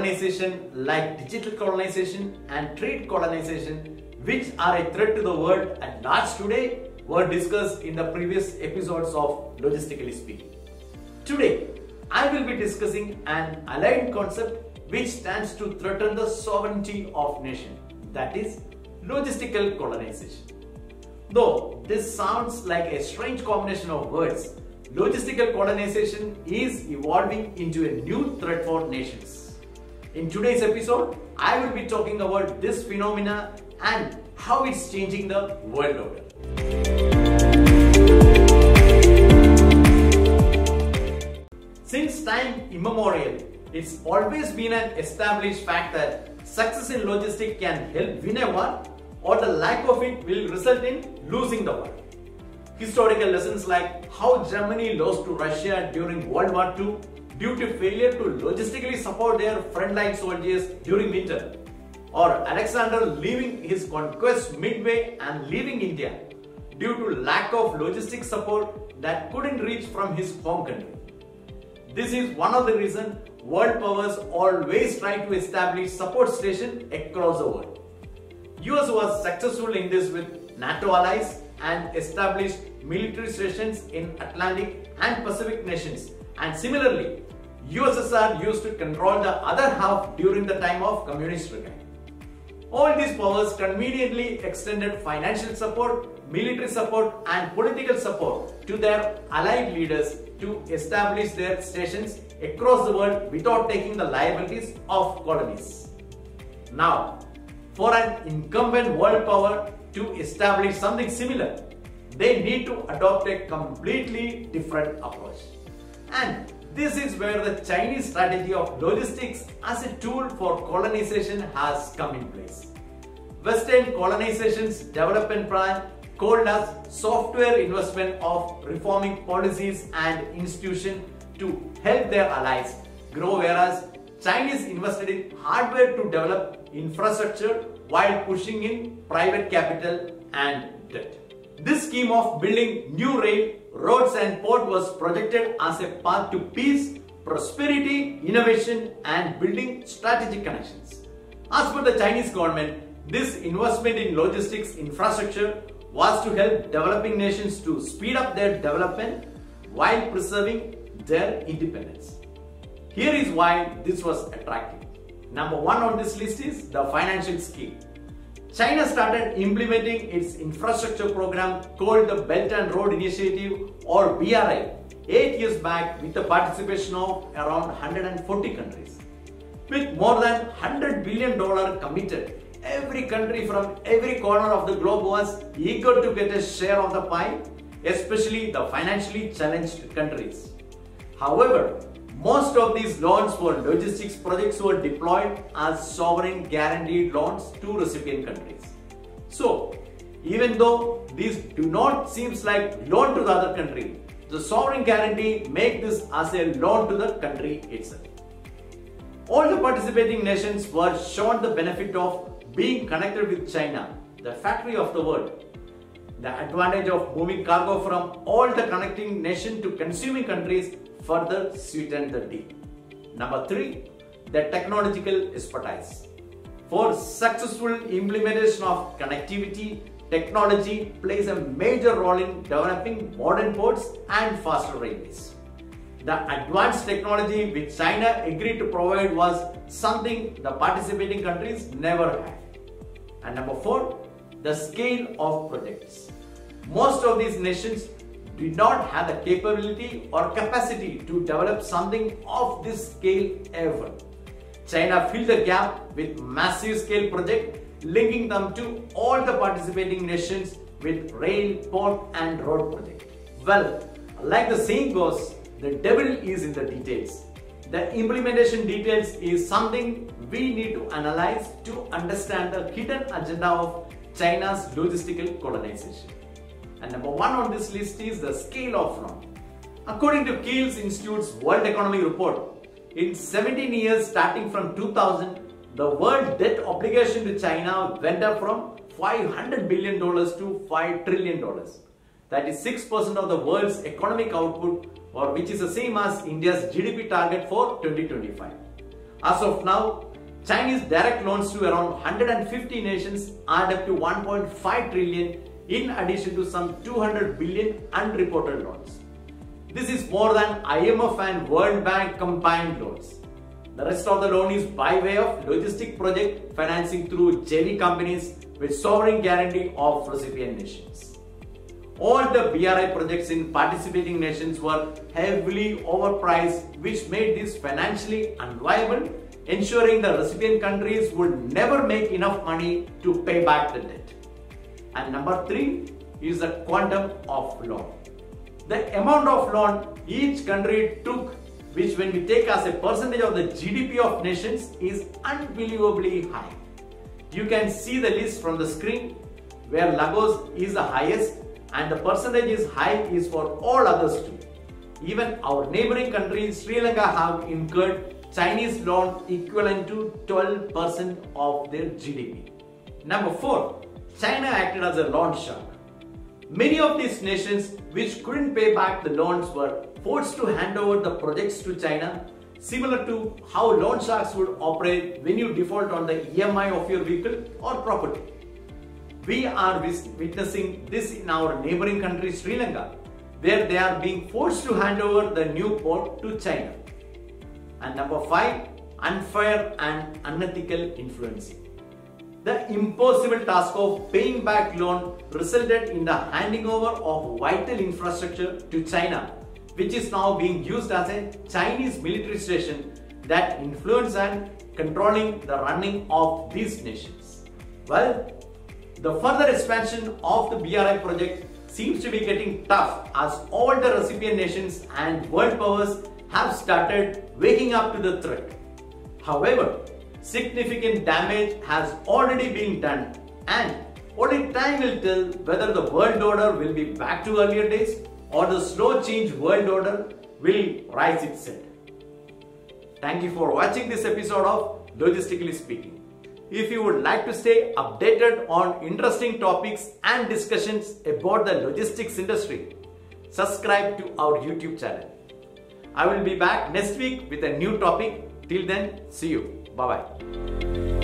colonization like digital colonization and trade colonization, which are a threat to the world at large today, were discussed in the previous episodes of Logistically Speaking. Today, I will be discussing an allied concept which stands to threaten the sovereignty of nation, that is, logistical colonization. Though this sounds like a strange combination of words, logistical colonization is evolving into a new threat for nations. In today's episode, I will be talking about this phenomena and how it's changing the world order. Since time immemorial, it's always been an established fact that success in logistics can help win a war, or the lack of it will result in losing the war. Historical lessons like how Germany lost to Russia during World War II due to failure to logistically support their frontline soldiers during winter, or Alexander leaving his conquest midway and leaving India due to lack of logistic support that couldn't reach from his home country. This is one of the reasons world powers always try to establish support stations across the world. US was successful in this with NATO allies and established military stations in Atlantic and Pacific nations, and similarly USSR used to control the other half during the time of communist regime. All these powers conveniently extended financial support, military support and political support to their allied leaders to establish their stations across the world without taking the liabilities of colonies. Now, for an incumbent world power to establish something similar, they need to adopt a completely different approach. And this is where the Chinese strategy of logistics as a tool for colonization has come in place. Western colonization's development plan called as software investment of reforming policies and institutions to help their allies grow, whereas Chinese invested in hardware to develop infrastructure while pushing in private capital and debt. This scheme of building new rail, roads and port was projected as a path to peace, prosperity, innovation and building strategic connections. As per the Chinese government, this investment in logistics infrastructure was to help developing nations to speed up their development while preserving their independence. Here is why this was attractive. Number one on this list is the financial scale. China started implementing its infrastructure program called the Belt and Road Initiative, or BRI, 8 years back with the participation of around 140 countries. With more than $100 billion committed, every country from every corner of the globe was eager to get a share of the pie, especially the financially challenged countries. However, most of these loans for logistics projects were deployed as sovereign guaranteed loans to recipient countries. So, even though these do not seem like loan to the other country, the sovereign guarantee makes this as a loan to the country itself. All the participating nations were shown the benefit of being connected with China, the factory of the world. The advantage of moving cargo from all the connecting nations to consuming countries further sweetened the deal. Number 3, the technological expertise. For successful implementation of connectivity, technology plays a major role in developing modern ports and faster railways. The advanced technology which China agreed to provide was something the participating countries never had. And number 4, the scale of projects. Most of these nations did not have the capability or capacity to develop something of this scale ever. China filled the gap with massive scale projects linking them to all the participating nations with rail, port and road projects. Well, like the saying goes, the devil is in the details. The implementation details is something we need to analyze to understand the hidden agenda of China's logistical colonization. And number 1 on this list is the scale of fraud. According to Kiel's Institute's World Economic Report, in 17 years starting from 2000, the world debt obligation to China went up from $500 billion to $5 trillion. That is 6% of the world's economic output, or which is the same as India's GDP target for 2025. As of now, Chinese direct loans to around 150 nations add up to 1.5 trillion in addition to some 200 billion unreported loans. This is more than IMF and World Bank combined loans. The rest of the loan is by way of logistic project financing through jelly companies with sovereign guarantee of recipient nations. All the BRI projects in participating nations were heavily overpriced, which made this financially unviable, ensuring the recipient countries would never make enough money to pay back the debt. And number 3 is the quantum of loan. The amount of loan each country took, which when we take as a percentage of the GDP of nations, is unbelievably high. You can see the list from the screen, where Lagos is the highest and the percentage is high is for all others too. Even our neighboring country Sri Lanka have incurred Chinese loan equivalent to 12% of their GDP. Number 4, China acted as a loan shark. Many of these nations which couldn't pay back the loans were forced to hand over the projects to China, similar to how loan sharks would operate when you default on the EMI of your vehicle or property. We are witnessing this in our neighboring country Sri Lanka, where they are being forced to hand over the new port to China. And number 5, unfair and unethical influencing. The impossible task of paying back loan resulted in the handing over of vital infrastructure to China, which is now being used as a Chinese military station that influences and controlling the running of these nations. Well, the further expansion of the BRI project seems to be getting tough as all the recipient nations and world powers have started waking up to the threat. However, significant damage has already been done, and only time will tell whether the world order will be back to earlier days or the slow change world order will rise its head. Thank you for watching this episode of Logistically Speaking. If you would like to stay updated on interesting topics and discussions about the logistics industry, subscribe to our YouTube channel. I will be back next week with a new topic. Till then, see you. Bye-bye.